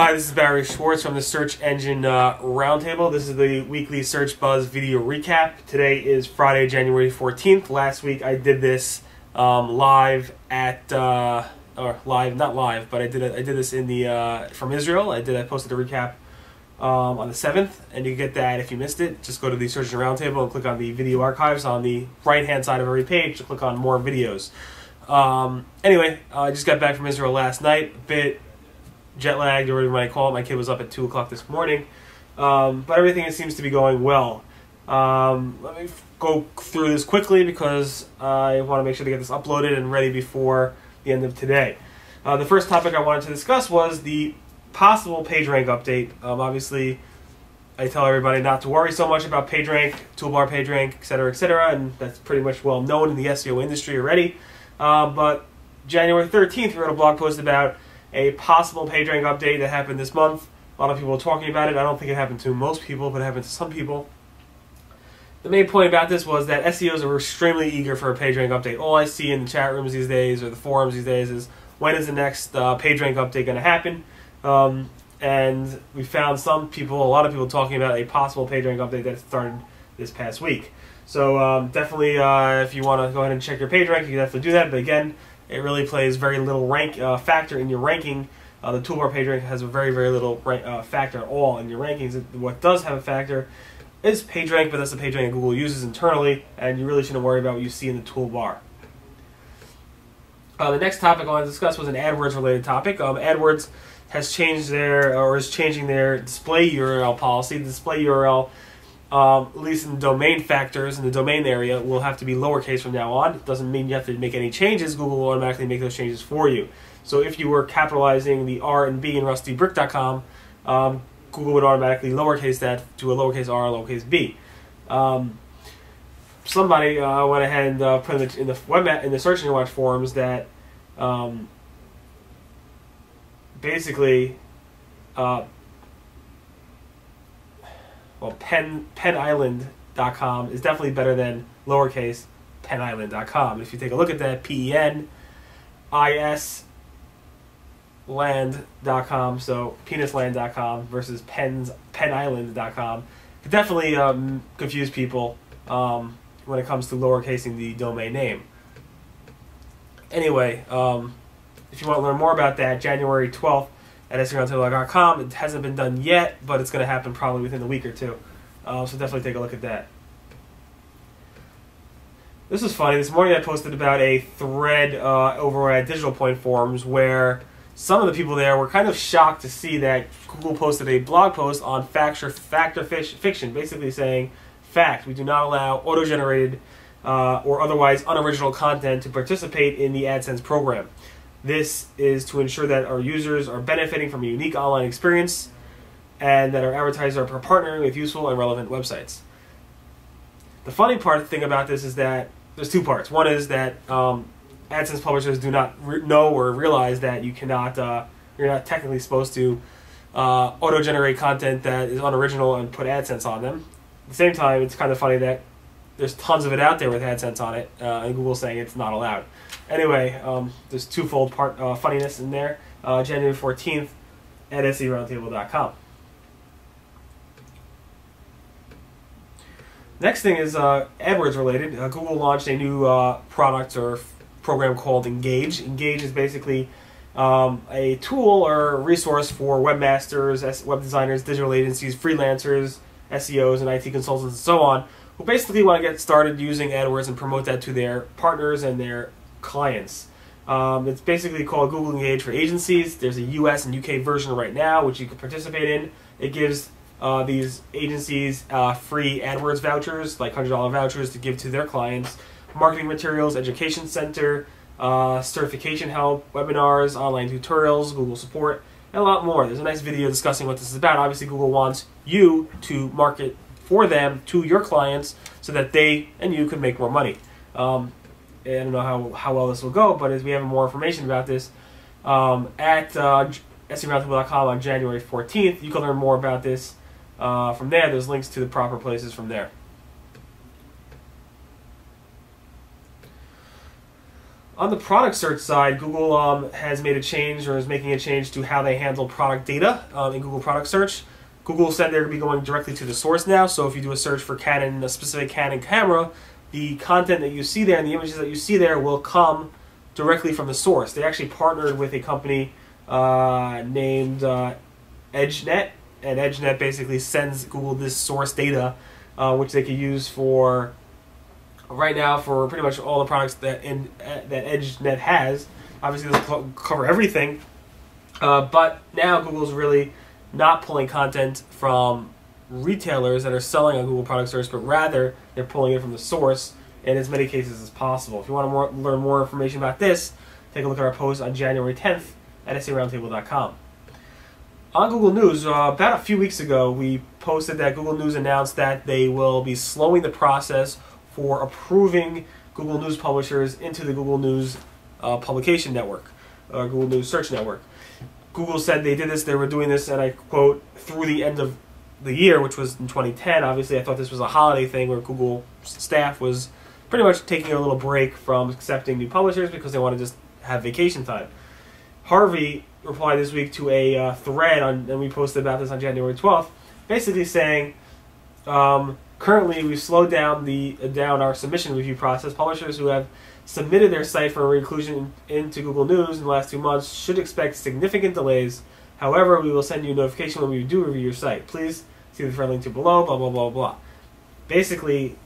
Hi, this is Barry Schwartz from the Search Engine Roundtable. This is the weekly Search Buzz video recap. Today is Friday, January 14th. Last week I did this live at, or live, not live, but I did this in the from Israel. I posted a recap on the 7th, and you can get that if you missed it. Just go to the Search Engine Roundtable and click on the video archives on the right-hand side of every page to click on more videos. Anyway, I just got back from Israel last night, a bit jet lagged, or whatever you might call it. My kid was up at 2 o'clock this morning, but everything seems to be going well. Let me go through this quickly because I want to make sure to get this uploaded and ready before the end of today. The first topic I wanted to discuss was the possible PageRank update. Obviously, I tell everybody not to worry so much about PageRank, toolbar PageRank, etc., and that's pretty much well known in the SEO industry already. But January 13th, we wrote a blog post about a possible PageRank update that happened this month. A lot of people are talking about it. I don't think it happened to most people, but it happened to some people. The main point about this was that SEOs are extremely eager for a PageRank update. All I see in the chat rooms these days, or the forums these days, is when is the next PageRank update going to happen? And we found a lot of people talking about a possible PageRank update that started this past week. So definitely, if you want to go ahead and check your PageRank, you can definitely do that. But again, it really plays very little factor in your ranking. The toolbar PageRank has a very, very little factor at all in your rankings. What does have a factor is PageRank, but that's the PageRank that Google uses internally, and you really shouldn't worry about what you see in the toolbar. The next topic I want to discuss was an AdWords related topic. AdWords has changed is changing their display URL policy. The display URL, at least in domain factors in the domain area, will have to be lowercase from now on. It doesn't mean you have to make any changes. Google will automatically make those changes for you. So if you were capitalizing the R and B in rustybrick.com, Google would automatically lowercase that to a lowercase r, lowercase b. Somebody went ahead and put in the Search Engine Watch forums that basically, PennIsland.com is definitely better than lowercase PennIsland.com. If you take a look at that, PENISland.com, so penisland.com versus PennIsland.com, could definitely confuse people when it comes to lowercasing the domain name. Anyway, if you want to learn more about that, January 12th at SEOroundtable.com. It hasn't been done yet, but it's going to happen probably within a week or two. So definitely take a look at that. This is funny. This morning I posted about a thread over at Digital Point forums where some of the people there were kind of shocked to see that Google posted a blog post on fact or fiction, basically saying, fact, we do not allow auto-generated or otherwise unoriginal content to participate in the Adsense program. This is to ensure that our users are benefiting from a unique online experience and that our advertisers are partnering with useful and relevant websites. The funny thing about this is that there's two parts. One is that AdSense publishers do not know or realize that you cannot, you're not technically supposed to auto-generate content that is unoriginal and put AdSense on them. At the same time, it's kind of funny that there's tons of it out there with AdSense on it, and Google's saying it's not allowed. Anyway, there's twofold funniness in there. January 14th at SEOroundtable.com. Next thing is AdWords related. Google launched a new product or program called Engage. Engage is basically a tool or resource for webmasters, web designers, digital agencies, freelancers, SEOs, and IT consultants, and so on, who basically want to get started using AdWords and promote that to their partners and their clients. It's basically called Google Engage for agencies. There's a US and UK version right now, which you can participate in. It gives these agencies free AdWords vouchers, like $100 vouchers to give to their clients, marketing materials, education center, certification help, webinars, online tutorials, Google support, and a lot more. There's a nice video discussing what this is about. Obviously, Google wants you to market for them to your clients so that they and you can make more money. I don't know how well this will go, but as we have more information about this at SEOroundtable.com on January 14th, you can learn more about this from there. There's links to the proper places from there. On the product search side, Google has made a change, or is making a change to how they handle product data in Google Product Search. Google said they're going to be going directly to the source now, so if you do a search for Canon, a specific Canon camera, the content that you see there and the images that you see there will come directly from the source. They actually partnered with a company named EdgeNet, and EdgeNet basically sends Google this source data, which they can use for right now for pretty much all the products that that EdgeNet has. Obviously, it doesn't cover everything, but now Google's really not pulling content from retailers that are selling on Google Product Search, but rather they're pulling it from the source in as many cases as possible. If you want to learn more information about this, take a look at our post on January 10th at SEOroundtable.com. On Google News, about a few weeks ago, we posted that Google News announced that they will be slowing the process for approving Google News publishers into the Google News publication network, Google News Search Network. Google said they were doing this, and I quote, through the end of the year, which was in 2010. Obviously, I thought this was a holiday thing where Google staff was pretty much taking a little break from accepting new publishers because they want to just have vacation time. Harvey replied this week to a thread, and we posted about this on January 12th, basically saying, currently we've slowed down our submission review process. Publishers who have submitted their site for inclusion into Google News in the last 2 months should expect significant delays. However, we will send you a notification when we do review your site. Please see the thread link to below, blah, blah, blah, blah. Basically,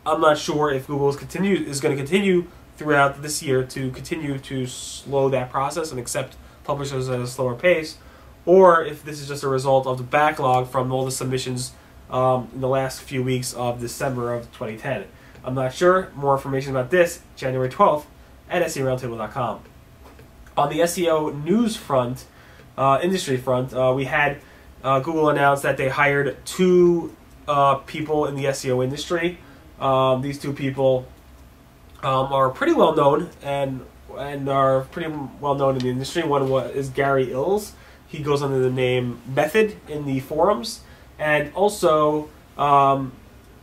I'm not sure if Google is going to continue throughout this year to continue to slow that process and accept publishers at a slower pace, or if this is just a result of the backlog from all the submissions in the last few weeks of December of 2010. I'm not sure. More information about this, January 12th at SEOroundtable.com. On the SEO news front, industry front, we had Google announce that they hired 2 people in the SEO industry. These 2 people are pretty well known and are pretty well known in the industry. One is Gary Ills. He goes under the name Method in the forums, and also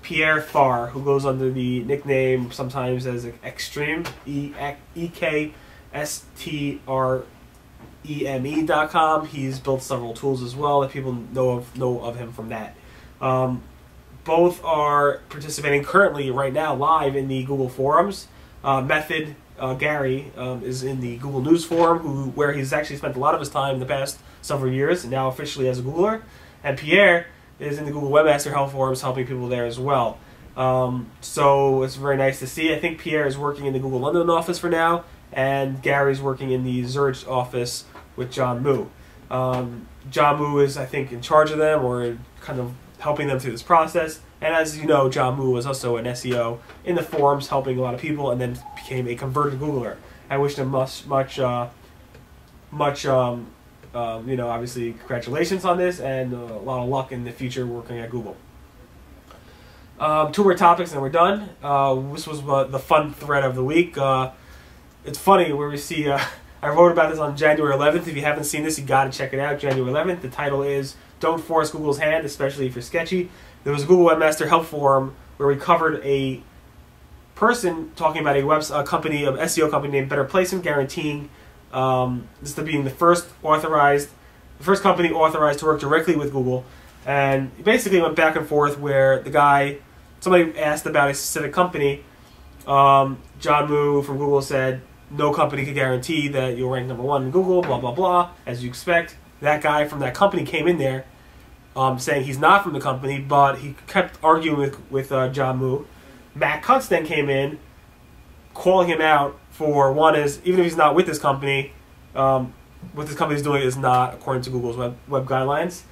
Pierre Farr, who goes under the nickname sometimes as Extreme, EKSTREME.com. He's built several tools as well that people know of him from that. Both are participating currently right now live in the Google forums. Method, Gary, is in the Google News forum, where he's actually spent a lot of his time in the past several years, and now officially as a Googler. And Pierre is in the Google Webmaster Help forums, helping people there as well. So it's very nice to see. I think Pierre is working in the Google London office for now, and Gary's working in the Zurich office with John Moo. John Moo is, I think, in charge of them, or kind of helping them through this process. And as you know, John Moo was also an SEO in the forums, helping a lot of people, and then became a converted Googler. I wish him much, obviously, congratulations on this, and a lot of luck in the future working at Google. 2 more topics, and we're done. This was the fun thread of the week. It's funny where we see. I wrote about this on January 11th. If you haven't seen this, you got to check it out. January 11th. The title is "Don't Force Google's Hand, Especially If You're Sketchy." There was a Google Webmaster Help forum where we covered a person talking about a SEO company named Better Placement, guaranteeing this to being the first company authorized to work directly with Google. And it basically went back and forth where somebody asked about a specific company. John Moo from Google said, no company can guarantee that you'll rank #1 in Google, blah, blah, blah, as you expect. That guy from that company came in there saying he's not from the company, but he kept arguing with John Moo. Matt Cutts then came in, calling him out for, one is, even if he's not with this company, what this company is doing is not according to Google's web guidelines.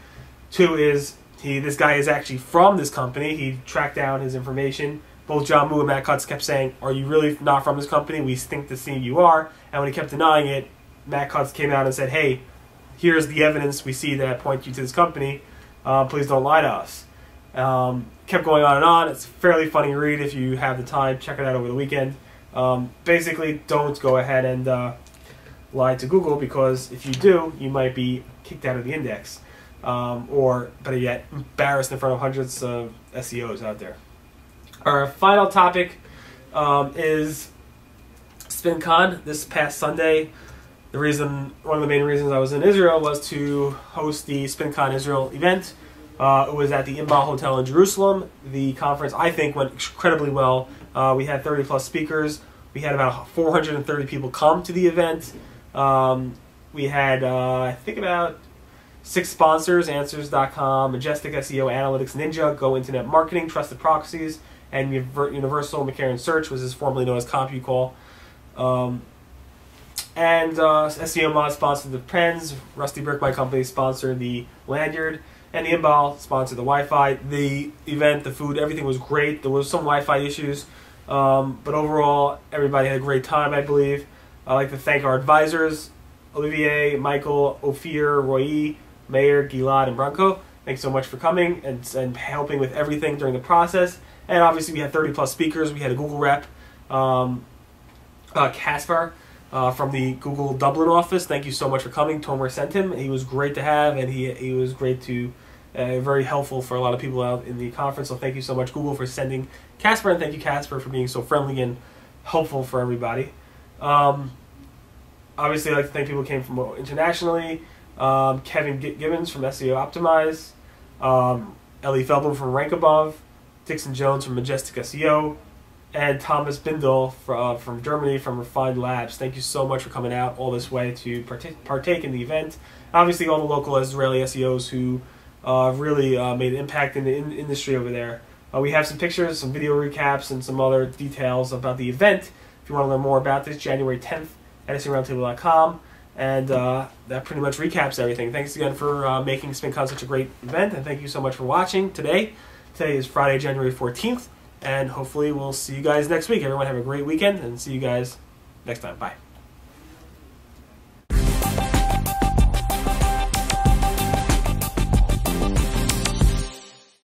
2 is, this guy is actually from this company. He tracked down his information. Both John Moo and Matt Cutts kept saying, are you really not from this company? We think to see you are. And when he kept denying it, Matt Cutts came out and said, hey, here's the evidence we see that point you to this company. Please don't lie to us. Kept going on and on. It's a fairly funny read if you have the time. Check it out over the weekend. Basically, don't go ahead and lie to Google, because if you do, you might be kicked out of the index. Or, better yet, embarrassed in front of hundreds of SEOs out there. Our final topic is SpinCon this past Sunday. One of the main reasons I was in Israel was to host the SpinCon Israel event. It was at the Imbal Hotel in Jerusalem. The conference, I think, went incredibly well. We had 30 plus speakers. We had about 430 people come to the event. We had, I think, about 6 sponsors: Answers.com, Majestic SEO, Analytics Ninja, Go Internet Marketing, Trusted Proxies, and Universal McCarran Search, which is formerly known as CompuCall. SEO Mod sponsored the pens. Rusty Brick, my company, sponsored the lanyard. And the Imbal sponsored the Wi-Fi. The event, the food, everything was great. There was some Wi-Fi issues. But overall, everybody had a great time, I believe. I'd like to thank our advisors, Olivier, Michael, Ophir, Roy, Mayor, Gilad, and Branko. Thanks so much for coming and helping with everything during the process. And obviously, we had 30 plus speakers. We had a Google rep, Caspar, from the Google Dublin office. Thank you so much for coming. Tomer sent him. He was great to have, and he was great to, very helpful for a lot of people out in the conference. So thank you so much, Google, for sending Caspar, and thank you, Caspar, for being so friendly and helpful for everybody. Obviously, I'd like to thank people who came from internationally. Kevin Gibbons from SEO Optimize, Ellie Feldman from Rank Above, Dixon Jones from Majestic SEO, and Thomas Bindel from Germany from Refined Labs. Thank you so much for coming out all this way to partake in the event. Obviously, all the local Israeli SEOs who really made an impact in the industry over there. We have some pictures, some video recaps, and some other details about the event. If you want to learn more about this, January 10th at SEOroundtable.com. And that pretty much recaps everything. Thanks again for making SpinCon such a great event, and thank you so much for watching today. Today is Friday, January 14th, and hopefully we'll see you guys next week. Everyone have a great weekend, and see you guys next time. Bye.